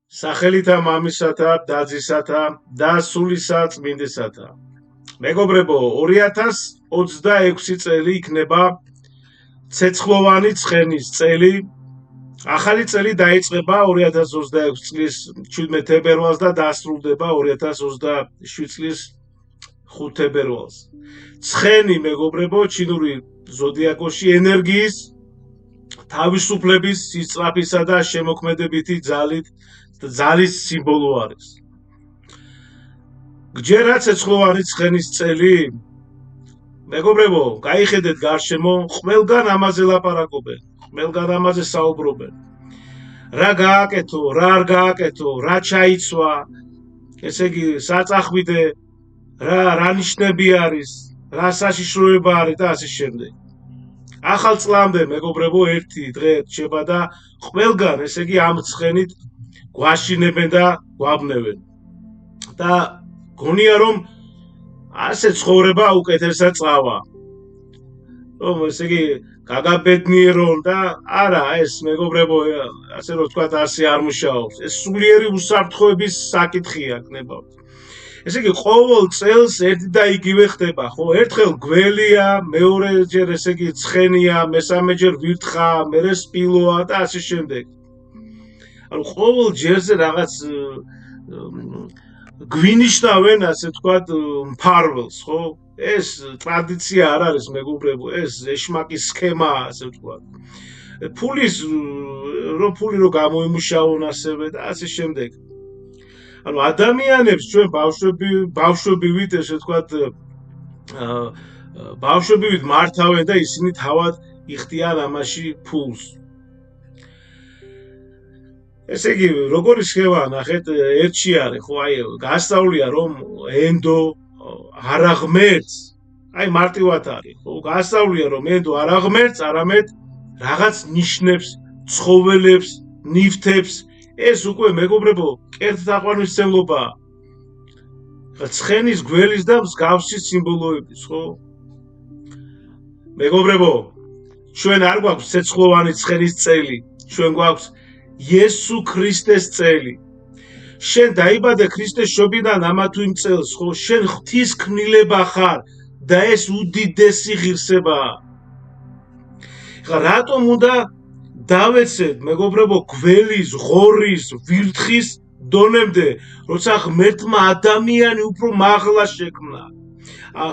სახელითა მამისათა და ძისათა და სულისა წმინდისათა. მეგობრებო, 2026 წელი იქნება ცეცხლოვანი ცხენის წელი. ახალი წელი დაიწყება 2026 წლის 17 თებერვალს და დასრულდება 2027 წლის 5 თებერვალს. ცხენი, მეგობრებო, ჩინური ზოდიაკოში ენერგიის, თავისუფლების, სისწრაფისა და შემოქმედებითი ძალის სიმბოლო არის. გჯერა ცეცხლოვანი ცხენის წელი? მეგობრებო, გაიხედეთ გარშემო, ყველგან ამაზე ლაპარაკობენ, ყველგან ამაზე საუბრობენ. რა გააკეთო, რა არ გააკეთო, რა ჩაიცვა, ესე იგი, საწახვიდე, რა ნიშნები არის, რა საშიშროება არის და ასე შემდეგ. ახალ წლამდე, მეგობრებო, ერთი დღე რჩება და ყველგან, ესე იგი, ამ ცხენით გვაშინებენ და გვაბნევენ. და გონია რომ ასე ცხოვრება უკეთესად წავა. რომ ესე იგი გაგაბედნიერონ და არა, ეს მეგობრებო, ასე რომ თქვა, ასე არ მუშაობს. ეს სულიერი უსაფრთხოების საკითხია, კნებავთ. ესე იგი, ყოველ წელს ერთი და იგივე ხდება, ხო? ერთხელ გველია, მეორეჯერ ესე იგი ცხენია, მესამეჯერ ვირთხა, მერე სპილოა და ასე შემდეგ. ანუ ყოველ ჯერზე რაღაც გვინიშნავენ, ასე თქვათ, მფარველს, ხო? ეს ტრადიცია არ არის, მეგობრებო, ეს ეშმაკის სქემაა, ასე ვთქვათ. ფული რო გამოიმუშაონ ასევე და ასე შემდეგ. ანუ ადამიანებს ჩვენ ბავშვებივით, ესე ვთქვათ, ბავშვებივით მართავენ და ისინი თავად იხდიან ამაში ფულს. ესე იგი, როგორი სქემა, ნახეთ, ერთში არის, ხო, აი, გასწავლია რომ ენდო არ აღმერთს, აი მარტივად არის, ხო, გასწავლია რომ ენდო არ აღმერთს, არამედ რაღაც ნიშნებს, ცხოველებს, ნივთებს, ეს უკვე, მეგობრებო, კერძთაყვანისმცემლობაა. ცხენის, გველის და მსგავსი სიმბოლოების, ხო? მეგობრებო, ჩვენ არ გვაქვს ცეცხლოვანი ცხენის წელი, ჩვენ გვაქვს იესო ქრისტეს წელი. შენ დაიბადე ქრისტეს შობიდან ამა თუ იმ წელს, ხო? შენ ღვთის ქმნილება ხარ და ეს უდიდესი ღირსებაა. ხა რატომ უნდა დავეცეთ, მეგობრებო, გველის, ღორის, ვირთხის დონემდე, როცა ღმერთმა ადამიანი უფრო მაღლა შექმნა.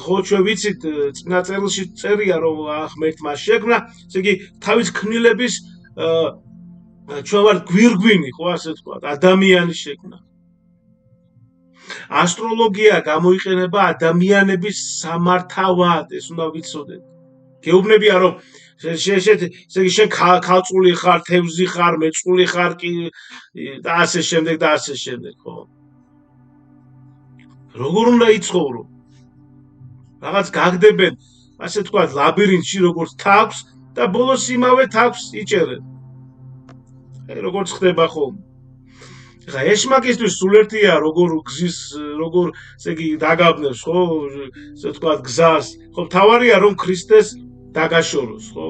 ხო, ჩვენ ვიცით, წინა წერილში წერია, რომ ღმერთმა შექმნა, ესე იგი, თავის ქმნილების ჩვენ ვართ გვირგვინი, ხო, ასე ვთქვათ, ადამიანი შექმნა. ასტროლოგია გამოიყენება ადამიანების სამართავად, ეს უნდა ვიცოდეთ. გეუბნებია, რომ შენ ქალწული ხარ, თევზი ხარ, მეწყული ხარ და ასე შემდეგ და ასე შემდეგ, ხო? როგორ უნდა იცხოვრო? რაღაც გაგდებენ, ასე ვთქვათ, ლაბირინთში როგორც თავს და ბოლოს იმავე თავს იჭერენ. როგორც ხდება ხოლმე. ხა ეშმაკისთვის სულ ერთია როგორ გზის, როგორ ესე იგი დაგაბნევს, ხო? ესე ვთქვათ, გზას. ხო, თავარია რომ ქრისტეს დაგაშოროს, ხო?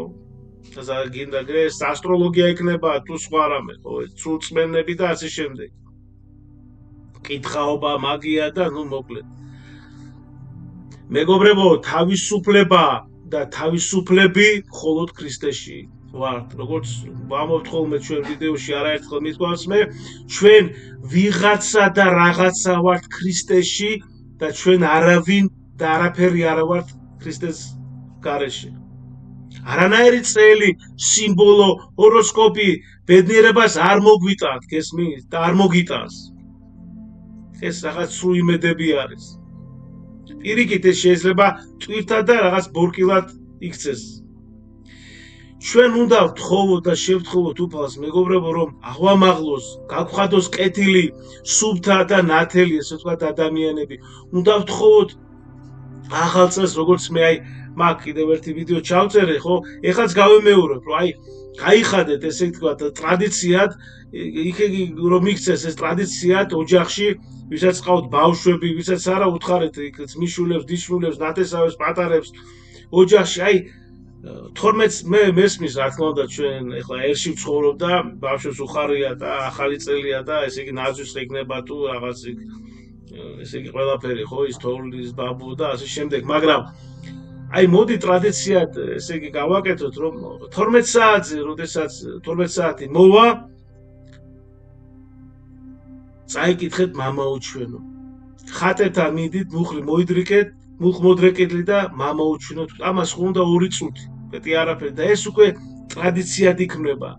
და გინდა ეს ასტროლოგია იქნება თუ სხვა რამე, ხო? ცუწმენები და ასე შემდეგ. კითხაობა, მაგია და ნუ მოკლედ. მეგობრებო, თავისუფლება და თავისუფლები მხოლოდ ქრისტეში ვართ. როგორც ვამბობთ ხოლმე ჩვენ ვიდეოში არაერთხელ მithქვავს მე, ჩვენ ვიღაცა და რაღაცა ვართ ქრისტეში და ჩვენ არავინ და არაფერი არა ვართ ქრისტეს გარეშე. არანაირი წელი, სიმბოლო, ჰოროსკოპი ბედნიერებას არ მოგვიტანთ, გესმის? და არ მოგიტანს. ეს რაღაც სრულ იმედები არის. პირიქით, ეს შეიძლება ტვირთად და რაღაც ბორკილად იქცეს. ჩვენ უნდა ვთხოვოთ და შევთხოვოთ უფალს, მეგობრებო, რომ აღვამაღლოს, გაგხვადოს კეთილი, სუფთა და ნათელი, ესე ვთქვათ, ადამიანები. უნდა ვთხოვოთ ახალ წელს, როგორც მე აი მაგ კიდევ ერთი ვიდეო ჩავწერე, ხო? ეხლაც გავემეორებ, რომ აი გაიხადეთ, ესე ვთქვათ, ტრადიციად, იქ რომ იქცეს ეს ტრადიციად ოჯახში, ვისაც ყავთ ბავშვები, ვისაც არა, უთხარეთ იქ ძმისშვილებს, დისშვილებს, ნათესავებს, პატარებს ოჯახში, აი 12 მე მესმის რა თქმა უნდა ჩვენ ეხლა ერში ვცხოვრობ და ბავშვებს უხარია და ახალი წელია და ესე იგი ნაძვის იქნება თუ რაღაც ესე იგი ყველაფერი ხო ის თოვლის ბაბუ და ასე შემდეგ მაგრამ აი მოდი ტრადიციად ესე იგი გავაკეთოთ რომ 12 საათზე როდესაც 12 საათი მოვა წაიკითხეთ მამაო ჩვენო ხატებთან მიდით მუხლი მოიდრიკეთ მუხმოდრეკილი და მამაო ჩვენო ამას ხო უნდა 2 წუთი მეტი არაფერი და ეს უკვე ტრადიციად იქნება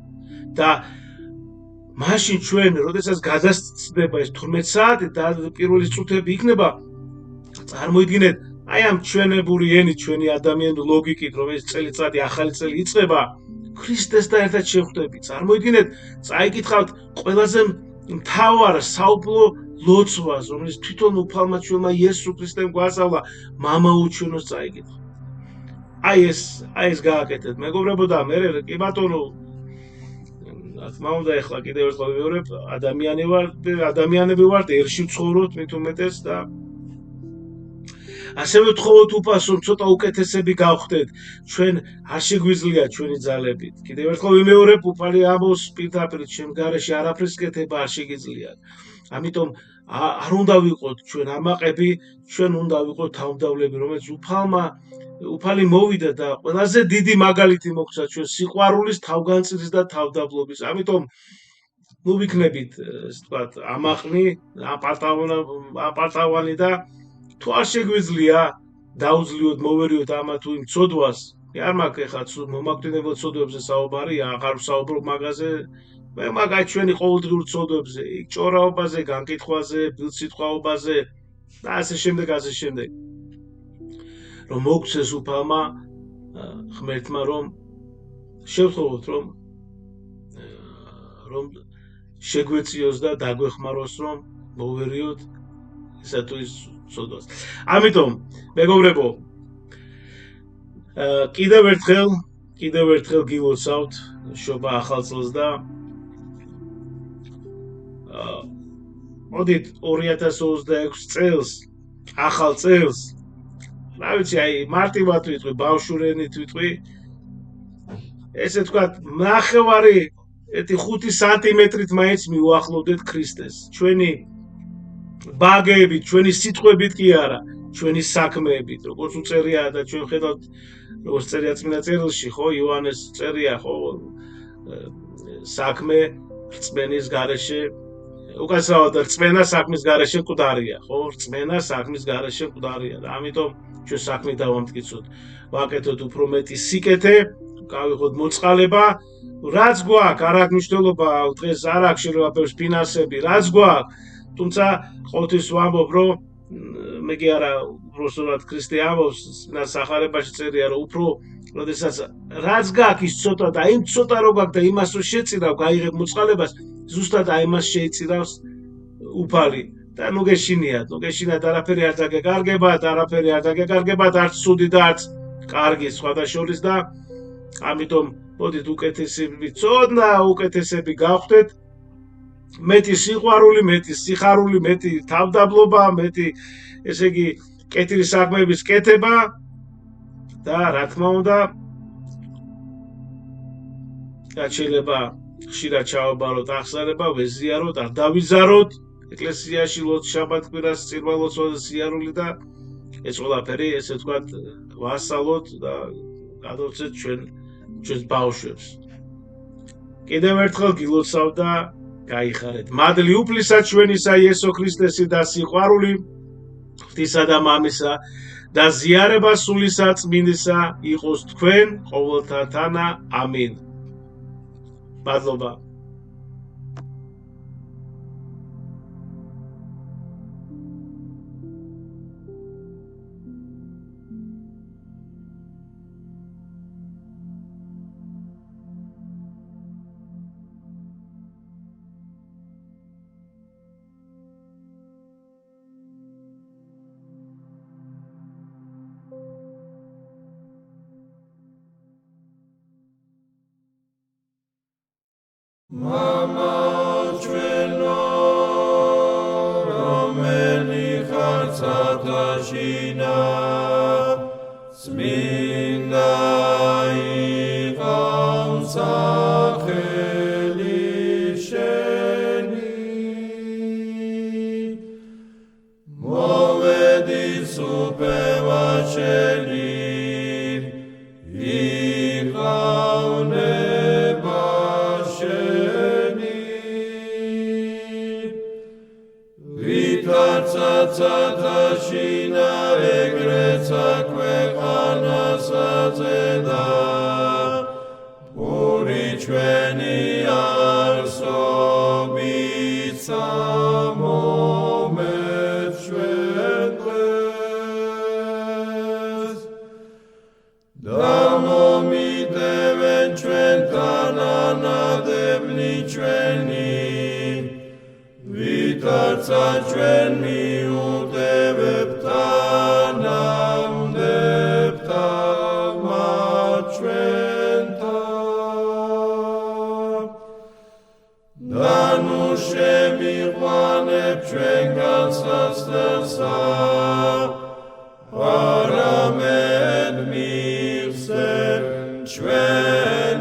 და მაშინ ჩვენ როდესაც გადასწდება ეს 12 საათი და პირველი წუთები იქნება წარმოიდგინეთ აი ამ ჩვენებური ენით ჩვენი ადამიანური ლოგიკით რომ ეს წელიწადი ახალი წელი იწყება ქრისტესთან ერთად შევხვდები წარმოიდგინეთ წაიკითხავთ ყველაზე მთავარ საუფლო ლოცვას რომელიც თვითონ უფალმა ჩვენმა იესო ქრისტემ გვასწავლა მამაო ჩვენოს წაიკითხავთ აი ეს გააკეთეთ მეგობრებო და მე კი ბატონო რა თქმა უნდა ეხლა კიდევ ერთხელ ვიმეორებ ადამიანები ვართ ერში ვცხოვრობთ მით უმეტეს და ასევე ვთხოვოთ უფალს რომ ცოტა უკეთესები გავხდეთ ჩვენ არ შეგვიძლია ჩვენი ძალებით კიდევ ერთხელ ვიმეორებ უფალი ამბობს პირდაპირ ჩემ გარეშე არაფრის კეთება არ შეგიძლიათ ამიტომ არ უნდა ვიყოთ ჩვენ ამაყები ჩვენ უნდა ვიყოთ თავმდაბლები რომელიც უფალი მოვიდა და ყველაზე დიდი მაგალითი მოგცა ჩვენ სიყვარულის თავგანწირის და თავდაბლობის ამიტომ ნუ ვიქნებით ასე ვთქვათ ამაყნი აპარტავანი და თუ არ შეგვიძლია დაუძლიოთ მოვერიოთ ამა თუ იმ ცოდვას არ მაქვს ეხლა მომაკვდინებელ ცოდვებზე საუბარი აღარ ვსაუბრობ მაგაზე მე მაგათ ჩვენი ყოველდღიურ ცოდვებზე ჭორაობაზე განკითხვაზე ბილსიტყვაობაზე და ასე შემდეგ რომ მოგცეს უფალმა ღმერთმა რომ შევთხოვოთ რომ შეგვეციოს და დაგვეხმაროს რომ მოვერიოთ ისა თუ ის ცოდვას ამიტომ მეგობრებო კიდევ ერთხელ გილოცავთ შობა ახალ წელს და მოდით 2026 წელს ახალ წელს რა ვიცი აი მარტივად ვიტყვი ბავშვურენით ვიტყვი ესე ვთქვათ ნახევარი 5 სანტიმეტრით მაინც მიუახლოვდეთ ქრისტეს ჩვენი ბაგეებით ჩვენი სიტყვებით კი არა ჩვენი საქმეებით როგორც უწერია და ჩვენ ხედავთ როგორც წერია წმინდა წერილში ხო იოანეს წერია ხო საქმე რწმენის გარეშე უკაცრავად რწმენა საქმის გარეშე მკვდარია ხო რწმენა საქმის გარეშე მკვდარია და ამიტომ ჩვენ საქმე დავამტკიცოთ ვაკეთოთ უფრო მეტი სიკეთე გავიღოთ მოწყალება რაც გვაქვს არ აქვს მნიშვნელობა დღეს არ აქვს შეიძლება ბევრს ფინანსები რაც გვაქვს თუმცა ყოველთვის ვამბობ რომ მე კი არა უბრალოდ ქრისტე ამბობს სახარებაში წერია რომ უფრო როდესაც რაც გაქვს ის ცოტა და იმ ცოტა რო გაქვს და იმას რო შეწირავ გაიღებ მოწყალებას ზუსტად აი მას შეიწირავს უფალი და ნუ გეშინიათ არაფერი არ დაგეკარგებათ არც ცუდი და არც კარგი სხვადასხვის და ამიტომ მოდით უკეთესები გავხდეთ მეტი სიყვარული, მეტი სიხარული, მეტი თავდაბლობა, მეტი ესე იგი კეთილი საქმეების კეთება და რა თქმა უნდა შეიძლება ხშირად ჩავაბაროთ ახსარება, ვეზიაროთ, არ დავიზაროთ ეკლესიაში შაბათ-კვირას წირვა-ლოცვაზე სიარული და ეს ყველაფერი ესე ვთქვათ ვასწავლოთ და გადავცეთ ჩვენს ბავშვებს. კიდევ ერთხელ გილოცავ და გაიხარეთ. მადლი უფლისა ჩვენისა იესო ქრისტესი და სიყვარული ღვთისა და მამისა და ზიარება სულისა წმინდისა იყოს თქვენ ყოველთა თანა. ამინ. მადლობა. Mama ჩვენო რომელი ხარ ცათა შინა წმინდა ცაცათაშინა ეგრეცა ქვეყანასაწედა პური ჩვენი არსობით სამომეთ ჩვენ დღეს და მომიდევენ ჩვენთან ანადებლი ჩვენი ვითარცა ჩვენ მიუტევებთ თანამდებთ მათ ჩვენთან და ნუ შემიყვანებ ჩვენგან სასწრაფსა არამედ მიხსენ ჩვენ